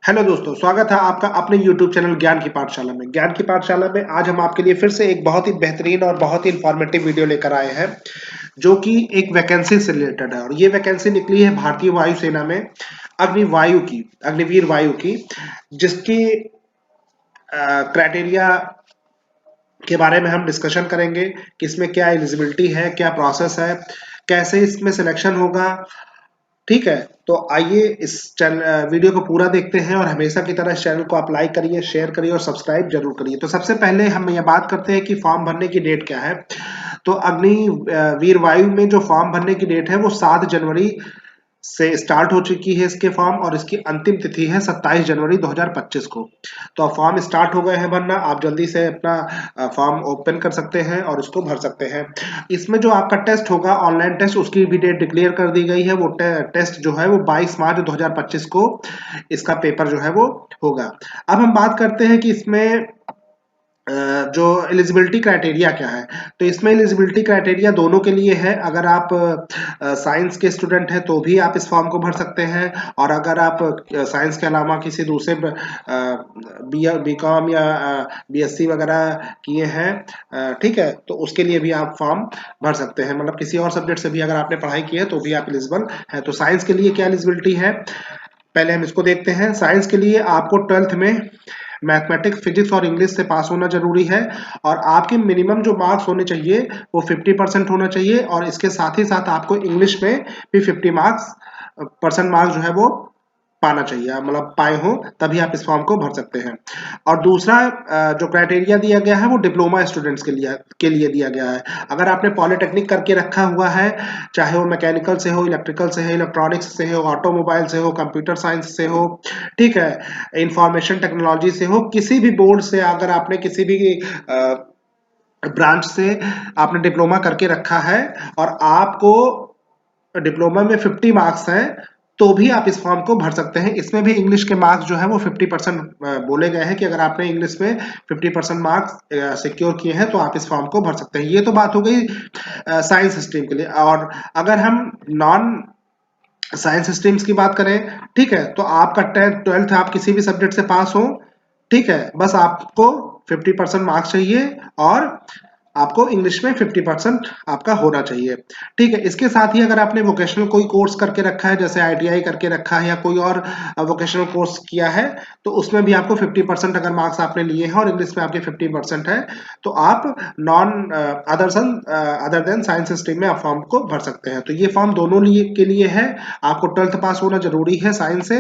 Hello दोस्तों, स्वागत है आपका अपने YouTube चैनल ज्ञान की पाठशाला में। ज्ञान की पाठशाला में आज हम आपके लिए फिर से एक बहुत ही बेहतरीन और बहुत ही इंफॉर्मेटिव वीडियो लेकर आए हैं, जो कि एक वैकेंसी से रिलेटेड है। और ये वैकेंसी निकली है भारतीय वायुसेना में अग्निवीर वायु की, जिसकी क्राइटेरिया के बारे में हम डिस्कशन करेंगे कि इसमें क्या एलिजिबिलिटी है, क्या प्रोसेस है, कैसे इसमें सिलेक्शन होगा। ठीक है, तो आइए इस चैनल वीडियो को पूरा देखते हैं और हमेशा की तरह इस चैनल को आप लाइक करिए, शेयर करिए और सब्सक्राइब जरूर करिए। तो सबसे पहले हम ये बात करते हैं कि फॉर्म भरने की डेट क्या है। तो वीर वायु में जो फॉर्म भरने की डेट है वो 7 जनवरी से स्टार्ट हो चुकी है इसके फॉर्म, और इसकी अंतिम तिथि है 27 जनवरी 2025 को। तो अब फॉर्म स्टार्ट हो गए हैं भरना, आप जल्दी से अपना फॉर्म ओपन कर सकते हैं और उसको भर सकते हैं। इसमें जो आपका टेस्ट होगा, ऑनलाइन टेस्ट, उसकी भी डेट डिक्लेयर कर दी गई है। वो टेस्ट जो है वो 22 मार्च 2025 को इसका पेपर जो है वो होगा। अब हम बात करते हैं कि इसमें जो एलिजिबिलिटी क्राइटेरिया क्या है। तो इसमें एलिजिबिलिटी क्राइटेरिया दोनों के लिए है। अगर आप साइंस के स्टूडेंट हैं तो भी आप इस फॉर्म को भर सकते हैं, और अगर आप साइंस के अलावा किसी दूसरे बी कॉम या बीएससी वगैरह किए हैं, ठीक है, तो उसके लिए भी आप फॉर्म भर सकते हैं। मतलब किसी और सब्जेक्ट से भी अगर आपने पढ़ाई की है तो भी आप एलिजिबल है। तो साइंस के लिए क्या एलिजिबिलिटी है, पहले हम इसको देखते हैं। साइंस के लिए आपको 12th में मैथमेटिक्स, फिजिक्स और इंग्लिश से पास होना जरूरी है, और आपके मिनिमम जो मार्क्स होने चाहिए वो 50% होना चाहिए, और इसके साथ ही साथ आपको इंग्लिश में भी 50% मार्क्स जो है वो पाना चाहिए, मतलब पाए हो तभी आप इस फॉर्म को भर सकते हैं। और दूसरा जो क्राइटेरिया दिया गया है वो डिप्लोमा स्टूडेंट्स के लिए दिया गया है। अगर आपने पॉलिटेक्निक करके रखा हुआ है, चाहे वो मैकेनिकल से हो, इलेक्ट्रिकल से है, इलेक्ट्रॉनिक्स से हो, ऑटोमोबाइल से हो, कंप्यूटर साइंस से हो, ठीक है, इंफॉर्मेशन टेक्नोलॉजी से हो, किसी भी बोर्ड से अगर आपने किसी भी ब्रांच से आपने डिप्लोमा करके रखा है और आपको डिप्लोमा में 50 मार्क्स हैं, तो भी आप इस फॉर्म को भर सकते हैं। इसमें भी इंग्लिश के मार्क्स जो है वो 50% बोले गए हैं कि अगर आपने इंग्लिश में 50% मार्क्स सिक्योर किए हैं तो आप इस फॉर्म को भर सकते हैं। ये तो बात हो गई साइंस स्ट्रीम के लिए। और अगर हम नॉन साइंस स्ट्रीम्स की बात करें, ठीक है, तो आपका 12th आप किसी भी सब्जेक्ट से पास हो, ठीक है, बस आपको 50% मार्क्स चाहिए, और आपको इंग्लिश में 50% आपका होना चाहिए। ठीक है, इसके साथ ही अगर आपने वोकेशनल कोई कोर्स करके रखा है, जैसे आईटीआई करके रखा है या कोई और वोकेशनल कोर्स किया है, तो उसमें भी आपको 50% अगर मार्क्स आपने लिए हैं और इंग्लिश में आपके 50% है, तो आप none other than science stream में आप फॉर्म को भर सकते हैं। तो ये फॉर्म दोनों के लिए है। आपको 12th पास होना जरूरी है साइंस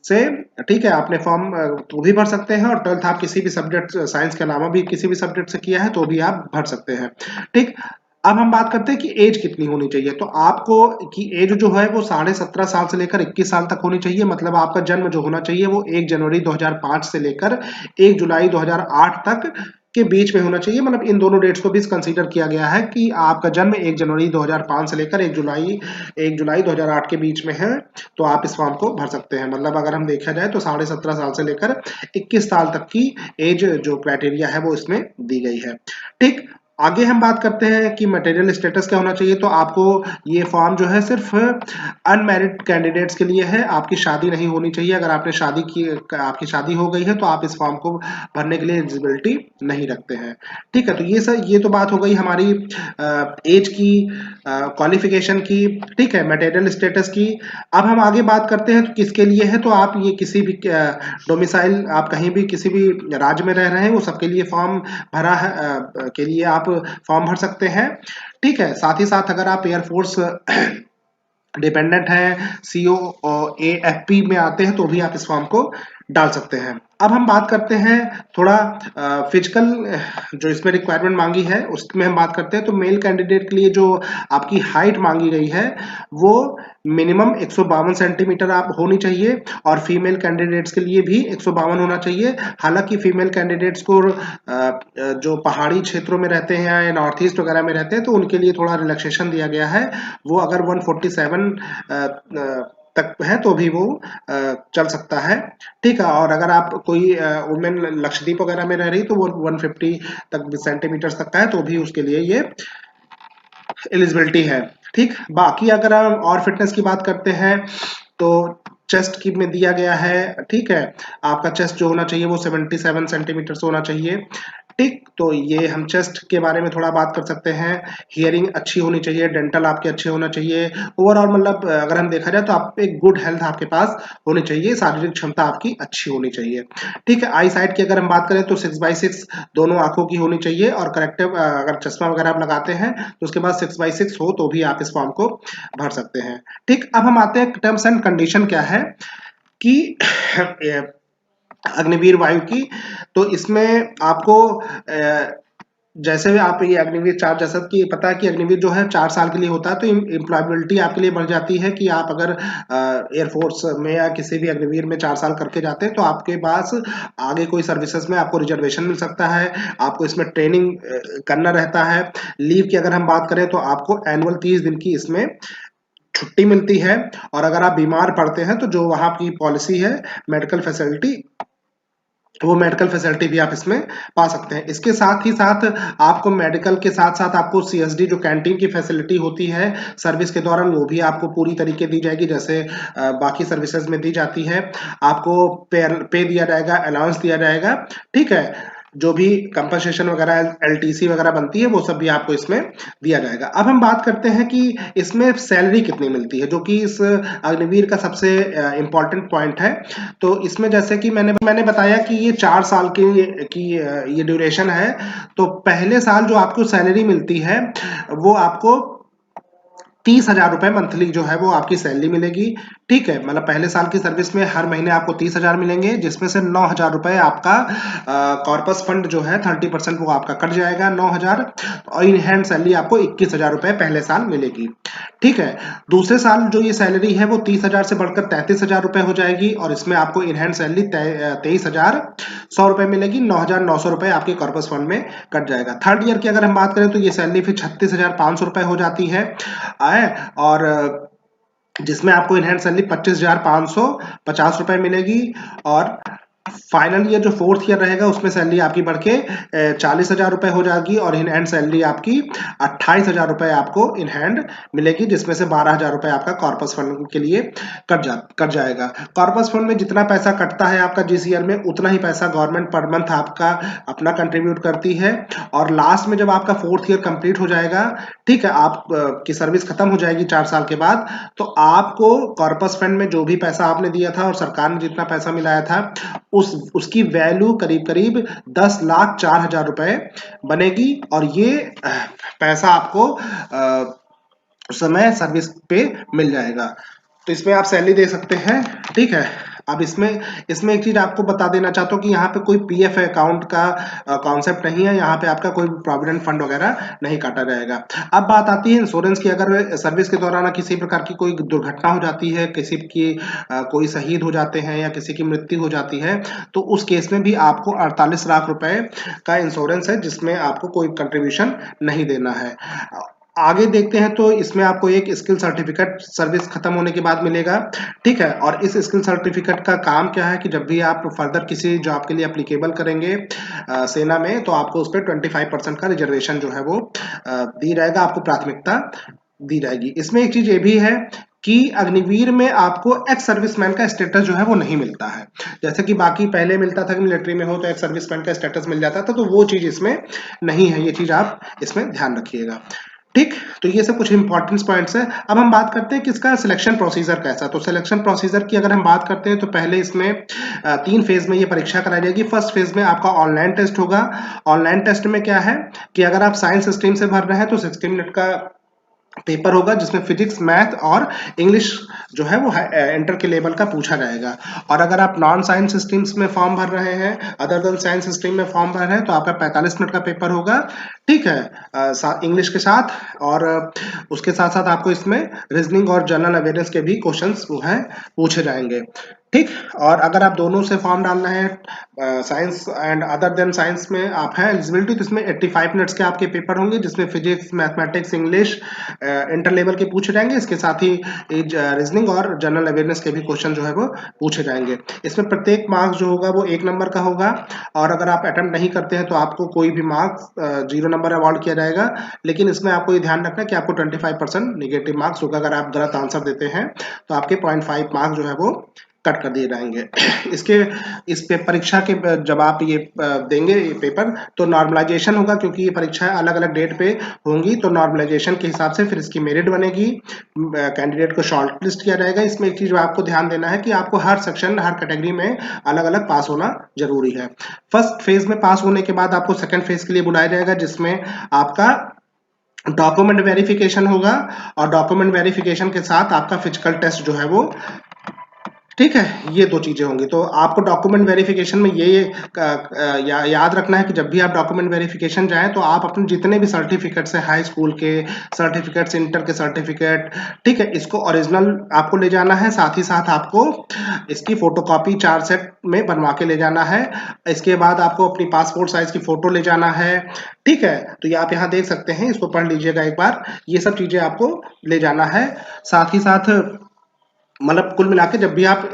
से ठीक है, आपने फॉर्म तो भी भर सकते हैं, और 12th आप किसी भी सब्जेक्ट, साइंस के अलावा भी किसी भी सब्जेक्ट से किया है तो भी आप भर सकते हैं। ठीक, अब हम बात करते हैं कि एज कितनी होनी चाहिए। तो आपको की एज जो है वो 17.5 साल से लेकर 21 साल तक होनी चाहिए। मतलब आपका जन्म जो होना चाहिए वो 1 जनवरी 2005 से लेकर 1 जुलाई 2008 तक के बीच में होना चाहिए। मतलब इन दोनों डेट्स को भी कंसीडर किया गया है कि आपका जन्म 1 जनवरी 2005 से लेकर 1 जुलाई 2008 के बीच में है, तो आप इस फॉर्म को भर सकते हैं। मतलब अगर हम देखा जाए तो 17.5 साल से लेकर 21 साल तक की एज जो क्राइटेरिया है वो इसमें दी गई है। ठीक, आगे हम बात करते हैं कि मटेरियल स्टेटस क्या होना चाहिए। तो आपको ये फॉर्म जो है सिर्फ अनमैरिड कैंडिडेट्स के लिए है। आपकी शादी नहीं होनी चाहिए। अगर आपने आपकी शादी हो गई है तो आप इस फॉर्म को भरने के लिए एलिजिबिलिटी नहीं रखते हैं। ठीक है, तो ये तो बात हो गई हमारी एज की, क्वालिफिकेशन की, ठीक है, मटेरियल स्टेटस की। अब हम आगे बात करते हैं तो किसके लिए है। तो आप ये किसी भी डोमिसाइल, आप कहीं भी किसी भी राज्य में रह रहे हैं, वो सबके लिए फॉर्म भरा है के लिए आप फॉर्म भर सकते हैं। ठीक है, साथ ही साथ अगर आप एयरफोर्स डिपेंडेंट है, सीओ और एएफपी में आते हैं, तो भी आप इस फॉर्म को डाल सकते हैं। अब हम बात करते हैं थोड़ा फिजिकल, जो इसमें रिक्वायरमेंट मांगी है उसमें हम बात करते हैं। तो मेल कैंडिडेट के लिए जो आपकी हाइट मांगी गई है वो मिनिमम 152 सेंटीमीटर आप होनी चाहिए, और फीमेल कैंडिडेट्स के लिए भी 152 होना चाहिए। हालांकि फीमेल कैंडिडेट्स को जो पहाड़ी क्षेत्रों में रहते हैं या नॉर्थ ईस्ट वगैरह में रहते हैं तो उनके लिए थोड़ा रिलैक्सेशन दिया गया है। वो अगर 147 तक है तो भी वो चल सकता है। ठीक है, और अगर आप कोई वुमेन लक्षद्वीप वगैरह में रह रही तो वो 150 तक सेंटीमीटर तक का है, तो भी उसके लिए ये एलिजिबिलिटी है। ठीक, बाकी अगर हम और फिटनेस की बात करते हैं तो चेस्ट की में दिया गया है, ठीक है। आपका चेस्ट जो होना चाहिए वो 77 सेंटीमीटर से होना चाहिए, ठीक। तो ये हम चेस्ट के बारे में थोड़ा बात कर सकते हैं। हियरिंग अच्छी होनी चाहिए, डेंटल आपके अच्छे होना चाहिए, ओवरऑल मतलब अगर हम देखा जाए तो आप एक गुड हेल्थ आपके पास होनी चाहिए, शारीरिक क्षमता आपकी अच्छी होनी चाहिए, ठीक है। आई साइट की अगर हम बात करें तो 6/6 दोनों आंखों की होनी चाहिए, और करेक्टिव अगर चश्मा वगैरह आप लगाते हैं तो उसके बाद 6/6 हो तो भी आप इस फॉर्म को भर सकते हैं, ठीक। अब हम आते हैं टर्म्स एंड कंडीशन क्या है कि अग्निवीर वायु की। तो इसमें आपको जैसे भी आप ये अग्निवीर 4, जैसा कि पता है कि अग्निवीर जो है 4 साल के लिए होता है, तो एम्प्लॉयबिलिटी आपके लिए बढ़ जाती है कि आप अगर एयरफोर्स में या किसी भी अग्निवीर में 4 साल करके जाते हैं तो आपके पास आगे कोई सर्विसेज में आपको रिजर्वेशन मिल सकता है, आपको इसमें ट्रेनिंग करना रहता है। लीव की अगर हम बात करें तो आपको एनुअल 30 दिन की इसमें छुट्टी मिलती है, और अगर आप बीमार पड़ते हैं तो जो वहां की पॉलिसी है मेडिकल फैसिलिटी, वो मेडिकल फैसिलिटी भी आप इसमें पा सकते हैं। इसके साथ ही साथ आपको मेडिकल के साथ साथ आपको सीएसडी जो कैंटीन की फैसिलिटी होती है सर्विस के दौरान, वो भी आपको पूरी तरीके दी जाएगी, जैसे बाकी सर्विसेज में दी जाती है। आपको पे दिया जाएगा, अलाउंस दिया जाएगा, ठीक है। जो भी कंपनसेशन वगैरह एलटीसी वगैरह बनती है वो सब भी आपको इसमें दिया जाएगा। अब हम बात करते हैं कि इसमें सैलरी कितनी मिलती है, जो कि इस अग्निवीर का सबसे इंपॉर्टेंट पॉइंट है। तो इसमें जैसे कि मैंने बताया कि ये 4 साल की ये ड्यूरेशन है। तो पहले साल जो आपको सैलरी मिलती है वो आपको 30,000 रुपए मंथली जो है वो आपकी सैलरी मिलेगी, ठीक है। मतलब पहले साल की सर्विस में हर महीने आपको 30,000 मिलेंगे, जिसमें से 9,000 रुपए आपका कॉर्पस फंड जो है 30% वो आपका कट जाएगा, 9,000, और इन हैंड सैलरी आपको 21,000 रुपए पहले साल मिलेगी, ठीक है। दूसरे साल जो ये सैलरी है वो 30,000 से बढ़कर 33,000 रुपए हो जाएगी, और इसमें आपको इन हैंड सैलरी 23,100 रुपए मिलेगी, 9,900 रुपए आपके कॉर्पस फंड में कट जाएगा। थर्ड ईयर की अगर हम बात करें तो ये सैलरी फिर 36,500 रुपए हो जाती है, और जिसमें आपको इन हैंड सैलरी 25,550 रुपए मिलेगी, और फाइनल ईयर जो फोर्थ ईयर रहेगा उसमें सैलरी आपकी बढ़ के 40,000 रुपए हो जाएगी, और इन हैंड सैलरी आपकी 28,000 रुपए आपको इन हैंड मिलेगी, जिसमें से 12,000 रुपए आपका कॉर्पस फंड के लिए कट जाएगा। कॉर्पस फंड में जितना पैसा कटता है आपका जिस ईयर में, उतना ही पैसा गवर्नमेंट पर मंथ आपका अपना कंट्रीब्यूट करती है, और लास्ट में जब आपका फोर्थ ईयर कंप्लीट हो जाएगा, ठीक है, आप की सर्विस खत्म हो जाएगी 4 साल के बाद, तो आपको कॉर्पस फंड में जो भी पैसा आपने दिया था और सरकार ने जितना पैसा मिलाया था उसकी वैल्यू करीब करीब 10,04,000 रुपए बनेगी, और ये पैसा आपको उस समय सर्विस पे मिल जाएगा। तो इसमें आप सैलरी दे सकते हैं, ठीक है। अब इसमें इसमें एक चीज आपको बता देना चाहता हूँ कि यहाँ पे कोई पीएफ अकाउंट का कॉन्सेप्ट नहीं है, यहाँ पे आपका कोई प्रोविडेंट फंड वगैरह नहीं काटा जाएगा। अब बात आती है इंश्योरेंस की। अगर सर्विस के दौरान किसी प्रकार की कोई दुर्घटना हो जाती है, किसी की कोई शहीद हो जाते हैं या किसी की मृत्यु हो जाती है, तो उस केस में भी आपको 48 लाख रुपए का इंश्योरेंस है, जिसमें आपको कोई कंट्रीब्यूशन नहीं देना है। आगे देखते हैं तो इसमें आपको एक स्किल सर्टिफिकेट सर्विस खत्म होने के बाद मिलेगा, ठीक है। और इस स्किल सर्टिफिकेट का काम क्या है कि जब भी आप फर्दर किसी जॉब के लिए एप्लीकेबल करेंगे सेना में, तो आपको उस पर 25% का रिजर्वेशन जो है वो दी जाएगा, आपको प्राथमिकता दी जाएगी। इसमें एक चीज ये भी है कि अग्निवीर में आपको एक्स सर्विसमैन का स्टेटस जो है वो नहीं मिलता है, जैसे कि बाकी पहले मिलता था कि मिलिट्री में हो तो एक्स सर्विसमैन का स्टेटस मिल जाता था, तो वो चीज इसमें नहीं है। ये चीज आप इसमें ध्यान रखिएगा, ठीक। तो ये सब कुछ इंपॉर्टेंट पॉइंट्स है। अब हम बात करते हैं कि इसका सिलेक्शन प्रोसीजर कैसा। तो सिलेक्शन प्रोसीजर की अगर हम बात करते हैं तो पहले इसमें 3 फेज में ये परीक्षा कराई जाएगी। फर्स्ट फेज में आपका ऑनलाइन टेस्ट होगा। ऑनलाइन टेस्ट में क्या है कि अगर आप साइंस स्ट्रीम से भर रहे हैं तो 60 मिनट का पेपर होगा, जिसमें फिजिक्स, मैथ और इंग्लिश जो है वो इंटर के लेवल का पूछा जाएगा। और अगर आप नॉन साइंस स्ट्रीम्स में फॉर्म भर रहे हैं, अदर देन साइंस स्ट्रीम में फॉर्म भर रहे हैं, तो आपका 45 मिनट का पेपर होगा, ठीक है, इंग्लिश के साथ। और उसके साथ साथ आपको इसमें रीजनिंग और जनरल अवेयरनेस के भी क्वेश्चंस वो है पूछे जाएंगे, ठीक। और अगर आप दोनों से फॉर्म डालना है, science and other than science में आप हैं एलिजिबिलिटी, तो इसमें 85 मिनट्स के आपके पेपर होंगे, जिसमें physics, mathematics, English inter level के पूछे जाएंगे। इसके साथ ही रीजनिंग और जनरल अवेयरनेस के भी क्वेश्चन जो है वो पूछे जाएंगे। इसमें प्रत्येक मार्क्स जो होगा वो 1 नंबर का होगा, और अगर आप अटेम्प्ट नहीं करते हैं तो आपको कोई भी मार्क्स 0 नंबर अवार्ड किया जाएगा। लेकिन इसमें आपको ये ध्यान रखना है कि आपको 25% निगेटिव मार्क्स होगा। अगर आप गलत आंसर देते हैं तो आपके 0.5 मार्क्स जो है वो कट कर दिए जाएंगे। इसके इस पे परीक्षा के जब आप ये देंगे ये पेपर, तो नॉर्मलाइजेशन होगा, क्योंकि ये परीक्षाएं अलग अलग डेट पे होंगी। तो नॉर्मलाइजेशन के हिसाब से फिर इसकी मेरिट बनेगी, कैंडिडेट को शॉर्ट लिस्ट किया जाएगा। इसमें एक चीज आपको ध्यान देना है कि आपको हर सेक्शन, हर कैटेगरी में अलग अलग पास होना जरूरी है। फर्स्ट फेज में पास होने के बाद आपको सेकेंड फेज के लिए बुलाया जाएगा, जिसमें आपका डॉक्यूमेंट वेरिफिकेशन होगा, और डॉक्यूमेंट वेरिफिकेशन के साथ आपका फिजिकल टेस्ट जो है वो, ठीक है, ये 2 चीजें होंगी। तो आपको डॉक्यूमेंट वेरिफिकेशन में ये याद रखना है कि जब भी आप डॉक्यूमेंट वेरिफिकेशन जाएं तो आप अपने जितने भी सर्टिफिकेट्स हैं, हाई स्कूल के सर्टिफिकेट्स, इंटर के सर्टिफिकेट, ठीक है, इसको ओरिजिनल आपको ले जाना है। साथ ही साथ आपको इसकी फोटोकॉपी 4 सेट में बनवा के ले जाना है। इसके बाद आपको अपनी पासपोर्ट साइज की फोटो ले जाना है, ठीक है। तो ये आप यहाँ देख सकते हैं, इसको पढ़ लीजिएगा एक बार। ये सब चीजें आपको ले जाना है। साथ ही साथ मतलब कुल मिला के जब भी आप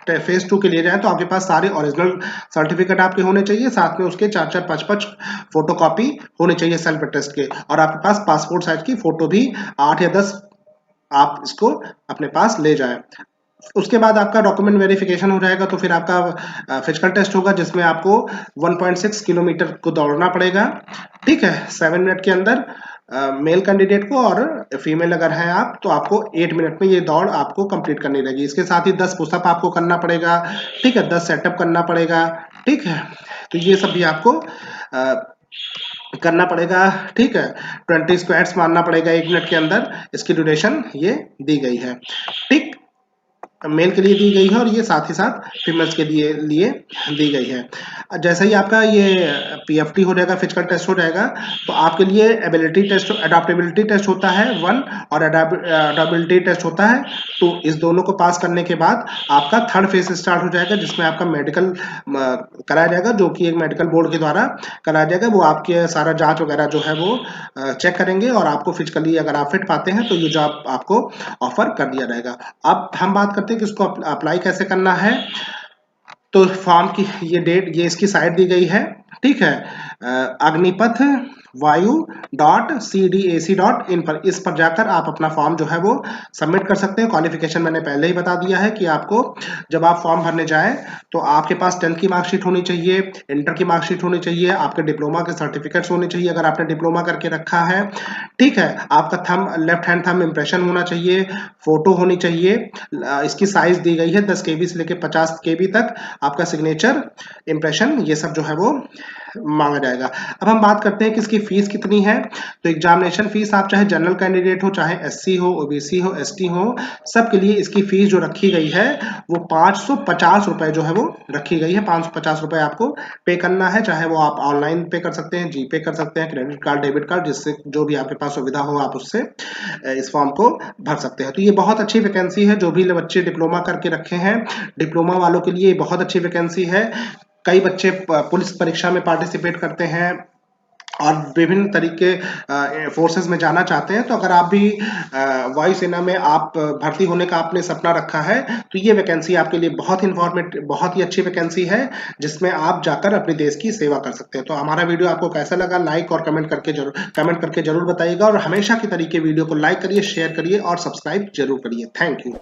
फेज 2 के लिए जाएं तो आपके पास सारे ओरिजिनल सर्टिफिकेट आपके होने चाहिए, साथ में उसके 4-4, 5-5 फोटो कॉपी होने चाहिए सेल्फ अटेस्ट के, और आपके पास पासपोर्ट साइज की फोटो भी 8 या 10 आप इसको अपने पास ले जाएं। उसके बाद आपका डॉक्यूमेंट वेरिफिकेशन हो जाएगा, तो फिर आपका फिजिकल टेस्ट होगा, जिसमें आपको 1.6 किलोमीटर को दौड़ना पड़ेगा, ठीक है, 7 मिनट के अंदर। मेल कैंडिडेट को, और फीमेल अगर हैं आप तो आपको 8 मिनट में ये दौड़ आपको कंप्लीट करनी रहेगी। इसके साथ ही 10 पुशअप आपको करना पड़ेगा, ठीक है, 10 सेटअप करना पड़ेगा, ठीक है। तो ये सब भी आपको करना पड़ेगा, ठीक है। 20 स्क्वाट्स मारना पड़ेगा 1 मिनट के अंदर। इसकी ड्यूरेशन ये दी गई है, ठीक, मेल के लिए दी गई है, और ये साथ ही साथ फीमेल्स के लिए दी गई है। जैसे ही आपका ये पीएफटी हो जाएगा, फिजिकल टेस्ट हो जाएगा, तो आपके लिए एबिलिटी टेस्ट, अडॉप्टेबिलिटी टेस्ट होता है 1, और अडॉप्टेबिलिटी टेस्ट होता है 2। इस दोनों को पास करने के बाद आपका थर्ड फेज स्टार्ट हो जाएगा, जिसमें आपका मेडिकल कराया जाएगा, जो कि एक मेडिकल बोर्ड के द्वारा कराया जाएगा। वो आपके सारा जांच वगैरह जो है वो चेक करेंगे, और आपको फिजिकली अगर आप फिट पाते हैं तो ये जॉब आपको ऑफर कर दिया जाएगा। अब हम बात करते हैं कि इसको अप्लाई कैसे करना है। तो फॉर्म की ये डेट, ये इसकी साइट दी गई है, ठीक है, अग्निपथ वायु.cdac.in पर, इस पर जाकर आप अपना फॉर्म जो है वो सबमिट कर सकते हैं। क्वालिफिकेशन मैंने पहले ही बता दिया है कि आपको जब आप फॉर्म भरने जाएं तो आपके पास 10th की मार्कशीट होनी चाहिए, इंटर की मार्कशीट होनी चाहिए, आपके डिप्लोमा के सर्टिफिकेट्स होने चाहिए अगर आपने डिप्लोमा करके रखा है, ठीक है, आपका thumb, left hand thumb impression होना चाहिए, फोटो होनी चाहिए। इसकी साइज दी गई है 10 KB से लेकर 50 KB तक। आपका सिग्नेचर, इम्प्रेशन, ये सब जो है वो मांगा जाएगा। अब हम बात करते हैं कि इसकी फीस कितनी है। तो एग्जामिनेशन फीस, आप चाहे जनरल कैंडिडेट हो, चाहे SC हो, OBC हो, ST हो, सबके लिए इसकी फीस जो रखी गई है वो 550 रुपए जो है वो रखी गई है। 550 रुपए आपको पे करना है, चाहे वो आप ऑनलाइन पे कर सकते हैं, जीपे कर सकते हैं, क्रेडिट कार्ड, डेबिट कार्ड, जिससे जो भी आपके पास सुविधा हो आप उससे इस फॉर्म को भर सकते हैं। तो ये बहुत अच्छी वैकेंसी है, जो भी बच्चे डिप्लोमा करके रखे हैं, डिप्लोमा वालों के लिए बहुत अच्छी वैकेंसी है। कई बच्चे पुलिस परीक्षा में पार्टिसिपेट करते हैं और विभिन्न तरीके फोर्सेस में जाना चाहते हैं। तो अगर आप भी वायुसेना में आप भर्ती होने का आपने सपना रखा है, तो ये वैकेंसी आपके लिए बहुत इन्फॉर्मेटिव, बहुत ही अच्छी वैकेंसी है, जिसमें आप जाकर अपने देश की सेवा कर सकते हैं। तो हमारा वीडियो आपको कैसा लगा, लाइक और कमेंट करके जरूर बताइएगा, और हमेशा की तरीके वीडियो को लाइक करिए, शेयर करिए और सब्सक्राइब जरूर करिए। Thank you.